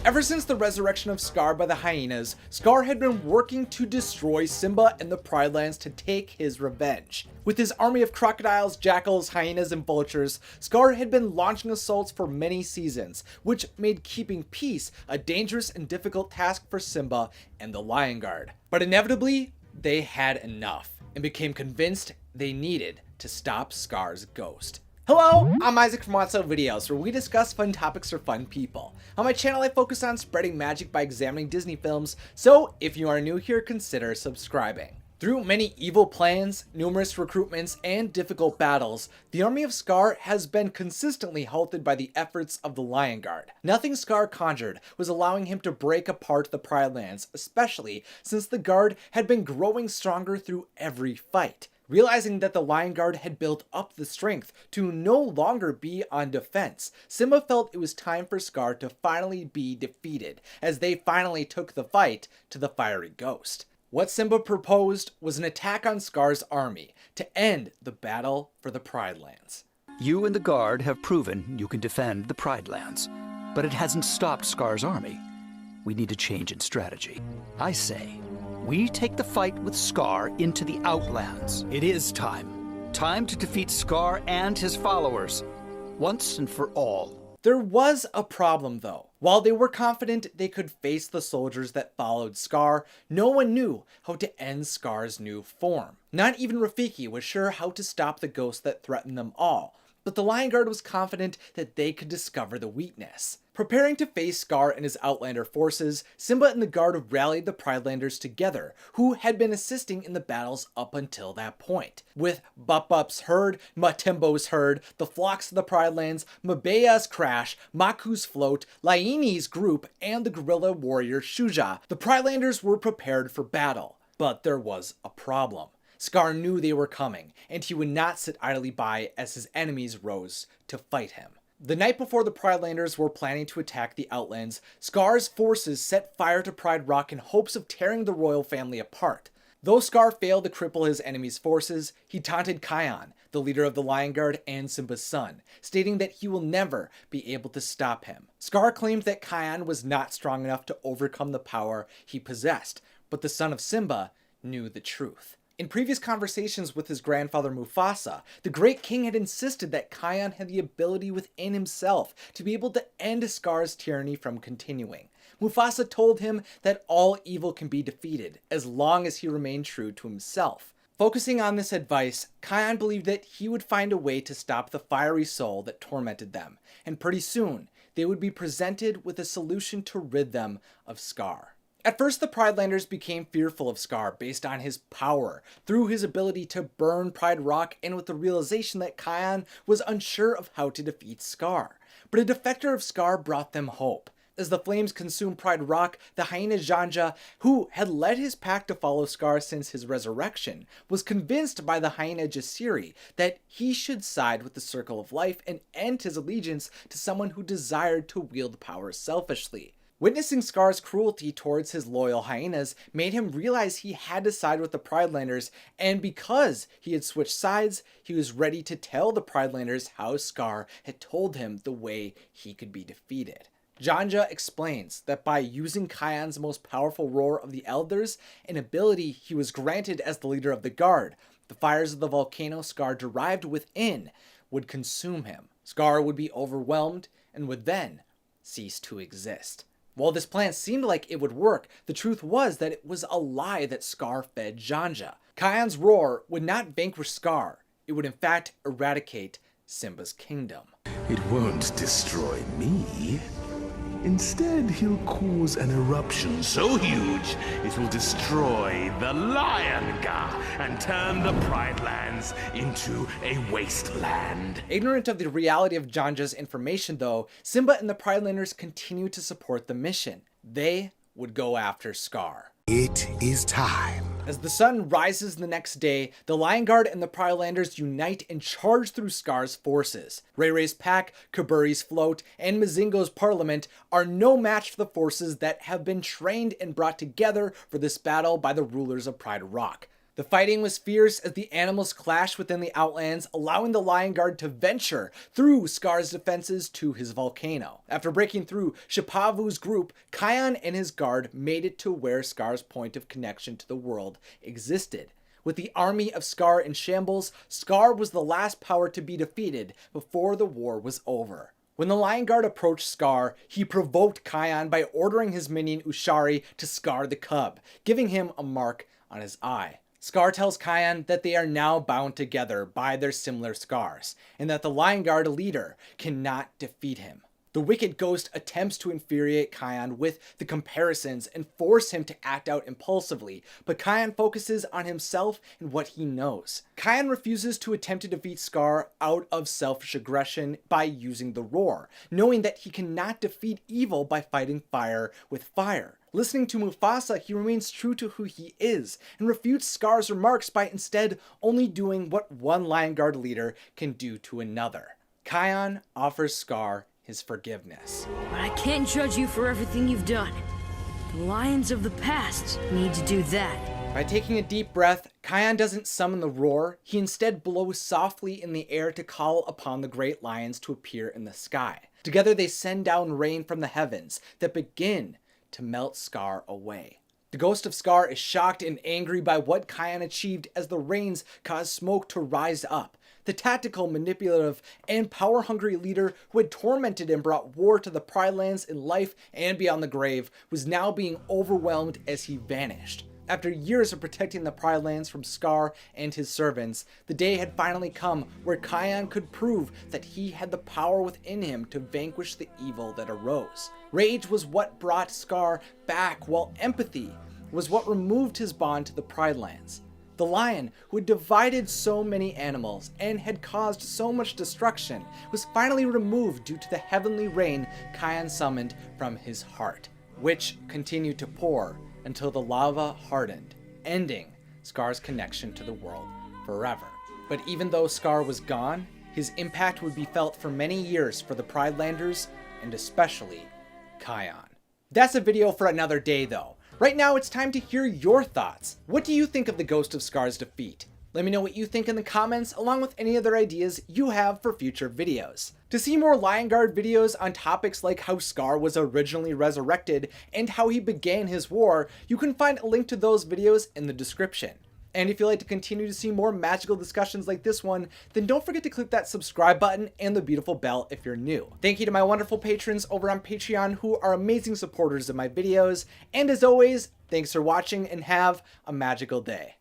Ever since the resurrection of Scar by the hyenas, Scar had been working to destroy Simba and the Pride Lands to take his revenge. With his army of crocodiles, jackals, hyenas, and vultures, Scar had been launching assaults for many seasons, which made keeping peace a dangerous and difficult task for Simba and the Lion Guard. But inevitably, they had enough and became convinced they needed to stop Scar's ghost. Hello, I'm Isaac from What's Up Videos, where we discuss fun topics for fun people. On my channel, I focus on spreading magic by examining Disney films, so if you are new here, consider subscribing. Through many evil plans, numerous recruitments, and difficult battles, the army of Scar has been consistently halted by the efforts of the Lion Guard. Nothing Scar conjured was allowing him to break apart the Pride Lands, especially since the Guard had been growing stronger through every fight. Realizing that the Lion Guard had built up the strength to no longer be on defense, Simba felt it was time for Scar to finally be defeated, as they finally took the fight to the fiery ghost. What Simba proposed was an attack on Scar's army to end the battle for the Pride Lands. You and the Guard have proven you can defend the Pride Lands, but it hasn't stopped Scar's army. We need a change in strategy. I say, we take the fight with Scar into the Outlands. It is time. Time to defeat Scar and his followers, once and for all. There was a problem though. While they were confident they could face the soldiers that followed Scar, no one knew how to end Scar's new form. Not even Rafiki was sure how to stop the ghost that threatened them all, but the Lion Guard was confident that they could discover the weakness. Preparing to face Scar and his Outlander forces, Simba and the Guard rallied the Pridelanders together, who had been assisting in the battles up until that point. With Bupup's herd, Matimbo's herd, the flocks of the Pridelands, Mbeya's crash, Maku's float, Laini's group, and the guerrilla warrior Shuja, the Pridelanders were prepared for battle. But there was a problem. Scar knew they were coming, and he would not sit idly by as his enemies rose to fight him. The night before the Pridelanders were planning to attack the Outlands, Scar's forces set fire to Pride Rock in hopes of tearing the royal family apart. Though Scar failed to cripple his enemy's forces, he taunted Kion, the leader of the Lion Guard and Simba's son, stating that he will never be able to stop him. Scar claimed that Kion was not strong enough to overcome the power he possessed, but the son of Simba knew the truth. In previous conversations with his grandfather Mufasa, the Great King had insisted that Kion had the ability within himself to be able to end Scar's tyranny from continuing. Mufasa told him that all evil can be defeated as long as he remained true to himself. Focusing on this advice, Kion believed that he would find a way to stop the fiery soul that tormented them, and pretty soon they would be presented with a solution to rid them of Scar. At first, the Pridelanders became fearful of Scar based on his power, through his ability to burn Pride Rock, and with the realization that Kion was unsure of how to defeat Scar. But a defector of Scar brought them hope. As the flames consumed Pride Rock, the hyena Janja, who had led his pack to follow Scar since his resurrection, was convinced by the hyena Jasiri that he should side with the Circle of Life and end his allegiance to someone who desired to wield power selfishly. Witnessing Scar's cruelty towards his loyal hyenas made him realize he had to side with the Pridelanders, and because he had switched sides, he was ready to tell the Pridelanders how Scar had told him the way he could be defeated. Janja explains that by using Kion's most powerful roar of the Elders, an ability he was granted as the leader of the Guard, the fires of the volcano Scar derived within would consume him. Scar would be overwhelmed and would then cease to exist. While this plan seemed like it would work, the truth was that it was a lie that Scar fed Janja. Kion's roar would not vanquish Scar. It would in fact eradicate Simba's kingdom. It won't destroy me. Instead, he'll cause an eruption so huge it will destroy the Lion Guard and turn the Pride Lands into a wasteland. Ignorant of the reality of Janja's information though, Simba and the Pridelanders continued to support the mission. They would go after Scar. It is time. As the sun rises the next day, the Lion Guard and the Pridelanders unite and charge through Scar's forces. Ray Ray's pack, Kaburi's float, and Mazingo's parliament are no match for the forces that have been trained and brought together for this battle by the rulers of Pride Rock. The fighting was fierce as the animals clashed within the Outlands, allowing the Lion Guard to venture through Scar's defenses to his volcano. After breaking through Shipavu's group, Kion and his guard made it to where Scar's point of connection to the world existed. With the army of Scar in shambles, Scar was the last power to be defeated before the war was over. When the Lion Guard approached Scar, he provoked Kion by ordering his minion Ushari to scar the cub, giving him a mark on his eye. Scar tells Kion that they are now bound together by their similar scars, and that the Lion Guard leader cannot defeat him. The wicked ghost attempts to infuriate Kion with the comparisons and force him to act out impulsively, but Kion focuses on himself and what he knows. Kion refuses to attempt to defeat Scar out of selfish aggression by using the roar, knowing that he cannot defeat evil by fighting fire with fire. Listening to Mufasa, he remains true to who he is and refutes Scar's remarks by instead only doing what one Lion Guard leader can do to another. Kion offers Scar his forgiveness. But I can't judge you for everything you've done. The lions of the past need to do that. By taking a deep breath, Kion doesn't summon the roar, he instead blows softly in the air to call upon the great lions to appear in the sky. Together they send down rain from the heavens that begin to melt Scar away. The ghost of Scar is shocked and angry by what Kion achieved as the rains cause smoke to rise up. The tactical, manipulative, and power-hungry leader who had tormented and brought war to the Pride Lands in life and beyond the grave was now being overwhelmed as he vanished. After years of protecting the Pride Lands from Scar and his servants, the day had finally come where Kion could prove that he had the power within him to vanquish the evil that arose. Rage was what brought Scar back, while empathy was what removed his bond to the Pride Lands. The lion, who had divided so many animals and had caused so much destruction, was finally removed due to the heavenly rain Kion summoned from his heart, which continued to pour until the lava hardened, ending Scar's connection to the world forever. But even though Scar was gone, his impact would be felt for many years for the Pride Landers, and especially Kion. That's a video for another day though. Right now it's time to hear your thoughts. What do you think of the Ghost of Scar's defeat? Let me know what you think in the comments, along with any other ideas you have for future videos. To see more Lion Guard videos on topics like how Scar was originally resurrected and how he began his war, you can find a link to those videos in the description. And if you'd like to continue to see more magical discussions like this one, then don't forget to click that subscribe button and the beautiful bell if you're new. Thank you to my wonderful patrons over on Patreon who are amazing supporters of my videos. And as always, thanks for watching and have a magical day.